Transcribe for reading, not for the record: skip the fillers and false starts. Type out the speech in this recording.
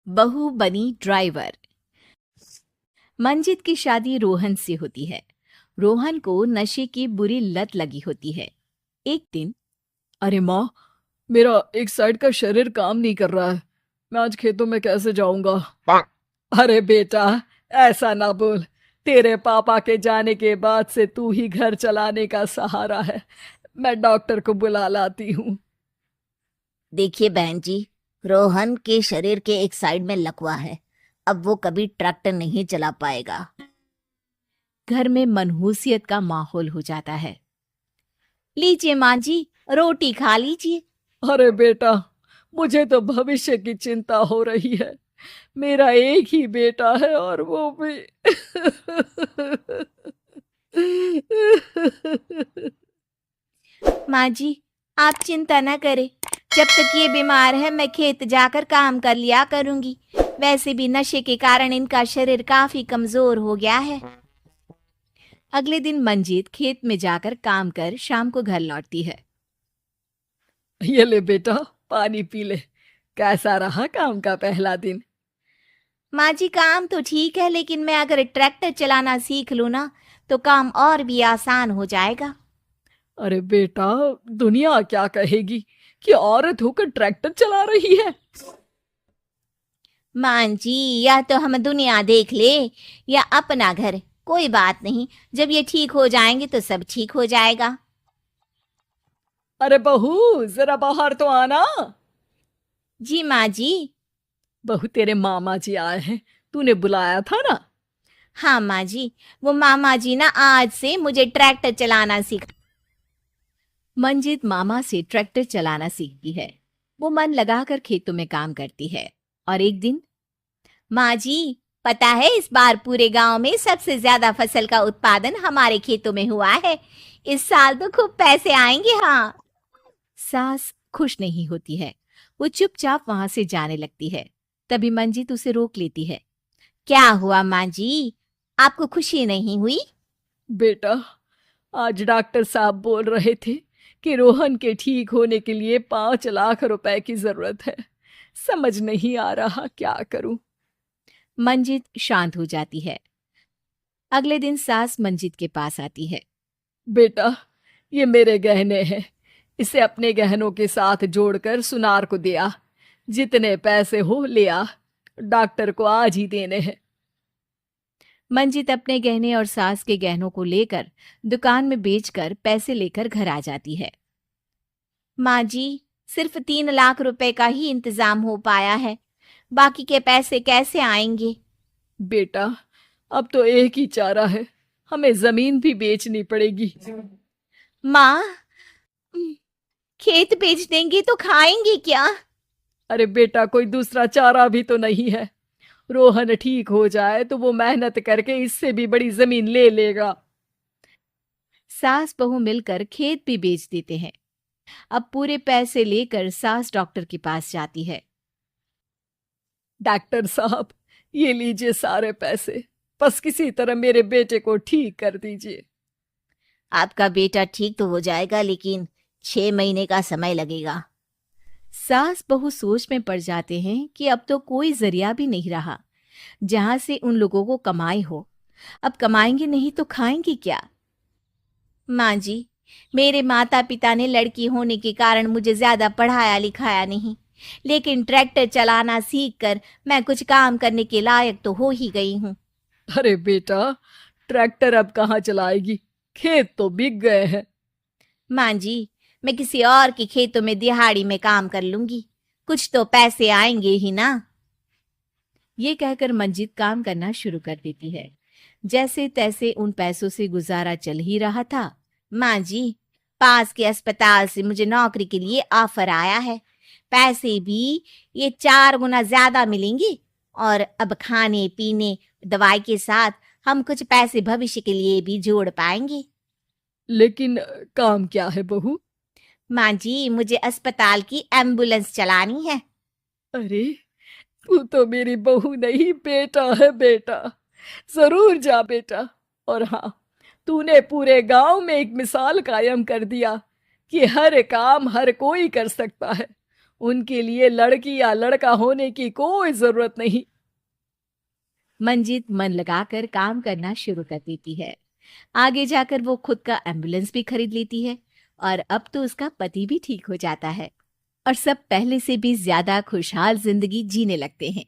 बहू बनी ड्राइवर। मंजित की शादी रोहन से होती है। रोहन को नशे की बुरी लत लगी होती है। एक दिन, अरे माँ, मेरा एक साइड का शरीर काम नहीं कर रहा है। मैं आज खेतों में कैसे जाऊंगा? अरे बेटा, ऐसा ना बोल। तेरे पापा के जाने के बाद से तू ही घर चलाने का सहारा है। मैं डॉक्टर को बुला लाती हूँ। देखिए बहन जी, रोहन के शरीर के एक साइड में लकवा है। अब वो कभी ट्रैक्टर नहीं चला पाएगा। घर में मनहूसियत का माहौल हो जाता है। लीजिए माँ जी, रोटी खा लीजिए। अरे बेटा, मुझे तो भविष्य की चिंता हो रही है। मेरा एक ही बेटा है और वो भी माँ जी, आप चिंता न करें। जब तक ये बीमार है मैं खेत जाकर काम कर लिया करूंगी। वैसे भी नशे के कारण इनका शरीर काफी कमजोर हो गया है। अगले दिन मंजीत खेत में जाकर काम कर शाम को घर लौटती है। ये ले बेटा, पानी पी ले। कैसा रहा काम का पहला दिन? माँ जी, काम तो ठीक है, लेकिन मैं अगर ट्रैक्टर चलाना सीख लूँ ना तो काम और भी आसान हो जाएगा। अरे बेटा, दुनिया क्या कहेगी कि औरत होकर ट्रैक्टर चला रही है। माँ जी, या तो हम दुनिया देख ले या अपना घर, कोई बात नहीं। जब ये ठीक हो जाएंगे तो सब ठीक हो जाएगा। अरे बहू, जरा बाहर तो आना। जी माँ जी। बहू, तेरे मामा जी आए हैं। तूने बुलाया था ना? हाँ माँ जी, वो मामा जी ना आज से मुझे ट्रैक्टर चलाना सीख। मंजित मामा से ट्रैक्टर चलाना सीखती है। वो मन लगाकर खेतों में काम करती है। और एक दिन, माँ जी, पता है इस बार पूरे गांव में सबसे ज्यादा फसल का उत्पादन हमारे खेतों में हुआ है। इस साल तो खूब पैसे आएंगे। हाँ। सास खुश नहीं होती है। वो चुपचाप वहां से जाने लगती है। तभी मंजित उसे रोक लेती है। क्या हुआ माँ जी, आपको खुशी नहीं हुई? बेटा, आज डॉक्टर साहब बोल रहे थे कि रोहन के ठीक होने के लिए 5 लाख रुपए की जरूरत है। समझ नहीं आ रहा क्या करूं। मंजित शांत हो जाती है। अगले दिन सास मंजित के पास आती है। बेटा, ये मेरे गहने हैं। इसे अपने गहनों के साथ जोड़कर सुनार को दिया। जितने पैसे हो ले आ। डॉक्टर को आज ही देने हैं। मंजित अपने गहने और सास के गहनों को लेकर दुकान में बेचकर पैसे लेकर घर आ जाती है। माँ जी, सिर्फ 3 लाख रुपए का ही इंतजाम हो पाया है। बाकी के पैसे कैसे आएंगे? बेटा, अब तो एक ही चारा है। हमें जमीन भी बेचनी पड़ेगी। माँ, खेत बेच देंगे तो खाएंगे क्या? अरे बेटा, कोई दूसरा चारा भी तो नहीं है। रोहन ठीक हो जाए तो वो मेहनत करके इससे भी बड़ी जमीन ले लेगा। सास बहू मिलकर खेत भी बेच देते हैं। अब पूरे पैसे लेकर सास डॉक्टर के पास जाती है। डॉक्टर साहब, ये लीजिए सारे पैसे। बस किसी तरह मेरे बेटे को ठीक कर दीजिए। आपका बेटा ठीक तो हो जाएगा, लेकिन 6 महीने का समय लगेगा। सास बहू सोच में पड़ जाते हैं कि अब तो कोई जरिया भी नहीं रहा जहां से उन लोगों को कमाई हो। अब कमाएंगे नहीं तो खाएंगे क्या? माँ जी, मेरे माता पिता ने लड़की होने के कारण मुझे ज्यादा पढ़ाया लिखाया नहीं, लेकिन ट्रैक्टर चलाना सीखकर मैं कुछ काम करने के लायक तो हो ही गई हूँ। अरे बेटा, ट्रैक्टर अब कहाँ चलाएगी? खेत तो बिक गए हैं। माँ जी, मैं किसी और के खेतों में दिहाड़ी में काम कर लूंगी। कुछ तो पैसे आएंगे ही ना। ये कहकर मंजित काम करना शुरू कर देती है। जैसे तैसे उन पैसों से गुजारा चल ही रहा था। माँ जी, पास के अस्पताल से मुझे नौकरी के लिए ऑफर आया है। पैसे भी ये 4 गुना ज्यादा मिलेंगे और अब खाने पीने दवाई के साथ हम कुछ पैसे भविष्य के लिए भी जोड़ पाएंगे। लेकिन काम क्या है बहू? माँ जी, मुझे अस्पताल की एम्बुलेंस चलानी है। अरे, तू तो मेरी बहू नहीं, बेटा है बेटा। जरूर जा बेटा। और हाँ, तूने पूरे गांव में एक मिसाल कायम कर दिया कि हर काम हर कोई कर सकता है। उनके लिए लड़की या लड़का होने की कोई जरूरत नहीं। मंजित मन लगाकर काम करना शुरू कर देती है। आगे जाकर वो खुद का एम्बुलेंस भी खरीद लेती है और अब तो उसका पति भी ठीक हो जाता है और सब पहले से भी ज्यादा खुशहाल जिंदगी जीने लगते हैं।